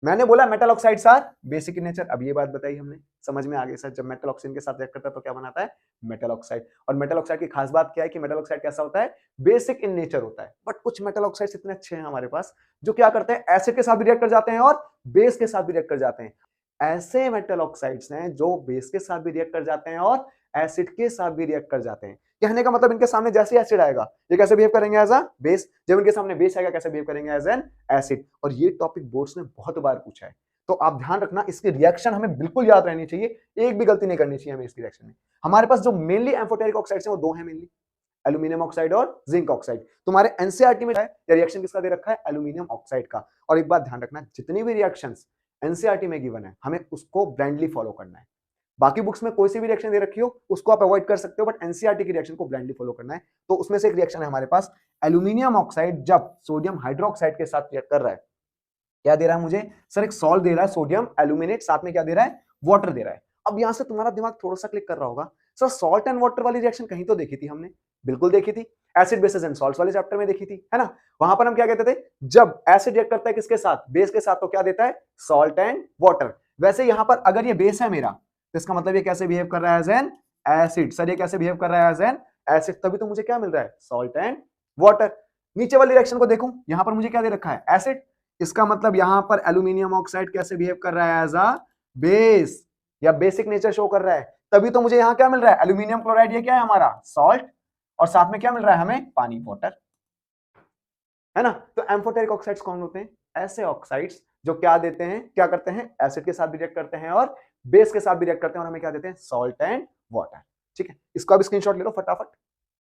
मैंने बोला metal oxides are basic in nature. अब ये बात बताई हमने, समझ में आ गई सर, जब मेटल ऑक्सीजन के साथ रिएक्ट करता है तो क्या बनाता है, मेटल ऑक्साइड। और मेटल ऑक्साइड की खास बात क्या है कि मेटल ऑक्साइड कैसा होता है, बेसिक इन नेचर होता है। बट कुछ मेटल ऑक्साइड्स इतने अच्छे हैं हमारे पास जो क्या करते हैं, एसिड के साथ भी रिएक्ट कर जाते हैं और बेस के साथ भी रिएक्ट कर जाते हैं। ऐसे मेटल ऑक्साइड्स हैं जो बेस के साथ भी रिएक्ट कर जाते हैं और एसिड के साथ भी रिएक्ट कर जाते हैं। कहने का मतलब इनके सामने जैसे एसिड आएगा ये कैसे बिहेव करेंगे, एज अ बेस। जब इनके सामने बेस आएगा कैसे बिहेव करेंगे, एज एन एसिड। और ये टॉपिक बोर्ड्स ने बहुत बार पूछा है, तो आप ध्यान रखना, इसकी रिएक्शन हमें बिल्कुल याद रहनी चाहिए, एक भी गलती नहीं करनी चाहिए हमें इसकी रिएक्शन में। हमारे पास जो मेनली एम्फोटेरिक ऑक्साइड्स हैं वो दो हैं मेनली, एल्यूमिनियम ऑक्साइड और जिंक ऑक्साइड। तुम्हारे एनसीईआरटी में रिएक्शन किसका दे रखा है, एल्यूमिनियम ऑक्साइड का। और एक बात ध्यान रखना, जितनी भी रिएक्शंस एनसीईआरटी में गिवन है हमें उसको ब्लाइंडली फॉलो करना है। बाकी बुक्स में कोई सी भी रिएक्शन दे रखी हो उसको आप अवॉइड कर सकते हो, बट एनसीईआरटी की रिएक्शन को ब्लाइंडली फॉलो करना है। तो उसमें से एक रिएक्शन है हमारे पास, एल्यूमिनियम ऑक्साइड जब सोडियम हाइड्रोक्साइड के साथ रिएक्ट कर रहा है, क्या दे रहा है मुझे सर, एक सॉल्ट दे रहा है सोडियम एल्यूमिनेट, साथ में क्या दे रहा है, वाटर दे रहा है। अब यहां से तुम्हारा दिमाग थोड़ा सा क्लिक कर रहा होगा, सर सॉल्ट एंड वाटर वाली रिएक्शन कहीं तो देखी थी हमने। बिल्कुल देखी थी, एसिड बेसिस एंड सॉल्ट्स वाले चैप्टर में देखी थी, है ना। वहां पर हम क्या कहते थे, जब एसिड रिएक्ट करता है किसके साथ, बेस के साथ, तो क्या देता है, सॉल्ट एंड वाटर। वैसे यहां पर अगर ये बेस है मेरा तो इसका मतलब ये कैसे बिहेव कर रहा है, एज एन एसिड। सर ये कैसे बिहेव कर रहा है, एज एन एसिड, तभी तो मुझे क्या मिल रहा है, सॉल्ट एंड वाटर। नीचे वाली रिएक्शन को देखूं, यहां पर मुझे क्या दे रखा है, एसिड। इसका मतलब यहां पर एल्यूमिनियम ऑक्साइड कैसे बिहेव कर रहा है, एज अ बेस, या बेसिक नेचर शो कर रहा है। तभी तो मुझे यहां क्या मिल रहा है, एल्यूमिनियम क्लोराइड, ये क्या है हमारा, सॉल्ट, और साथ में क्या मिल रहा है हमें, पानी, वाटर, है ना। तो एम्फोटेरिक ऑक्साइड्स कौन होते हैं, ऐसे ऑक्साइड्स जो क्या देते हैं, क्या करते हैं, एसिड के साथ भी रिएक्ट करते हैं और बेस के साथ भी रिएक्ट करते हैं, और हमें क्या देते हैं, सॉल्ट एंड वाटर। ठीक है, इसको अब स्क्रीनशॉट ले लो फटाफट।